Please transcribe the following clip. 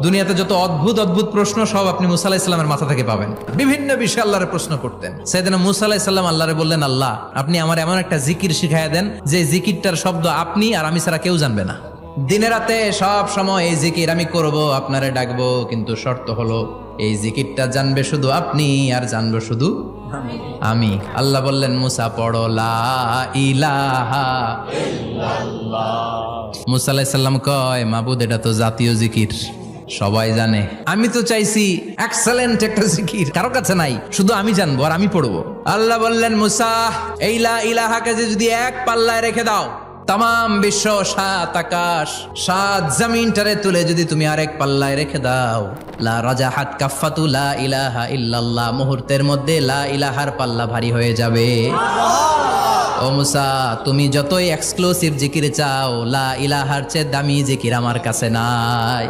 দুনিয়াতে যত অদ্ভুত অদ্ভুত প্রশ্ন সব আপনি মুসা আলাইহিস সালামের মাথা থেকে পাবেন। বিভিন্ন বিষয়ে আল্লাহরে প্রশ্ন করতেন। সাইয়েদনা মুসা আলাইহিস সালাম আল্লাহরে বললেন, আল্লাহ আপনি আমার এমন একটা জিকির শিখাইয়া দেন যে জিকিরটার শব্দ আপনি আর আমি ছাড়া কেউ জানবে না। দিনে রাতে সব সময় এই জিকির আমি করব, আপনারে ডাকবো, কিন্তু শর্ত হলো এই জিকিরটা জানবে শুধু আপনি আর জানবো শুধু আমি। আল্লাহ বললেন, মুসা পড়ো লা ইলাহা ইল্লাল্লাহ। মুসা আলাইহিস সালাম কয়, মাবুদ এটা তো জাতীয় জিকির, সবাই জানে। আমি তো চাইছি এক্সেলেন্ট একটা জিকির, কারো কাছে নাই, শুধু আমি জানবো আর আমি পড়বো। আল্লাহ বললেন, মুসা এই লা ইলাহাকে যদি এক পাল্লায় রেখে দাও, তাম বিশ্ব, 7 আকাশ 7 জমিনটারে তুলে যদি তুমি আরেক পাল্লায় রেখে দাও, লা রাজাহাত কাফাতু লা ইলাহা ইল্লাল্লাহ, মুহূর্তের মধ্যে লা ইলাহার পাল্লা ভারী হয়ে যাবে। ও মুসা, তুমি যতই এক্সক্লুসিভ জিকির চাও, লা ইলাহার চেয়ে দামি জিকির আমার কাছে নাই।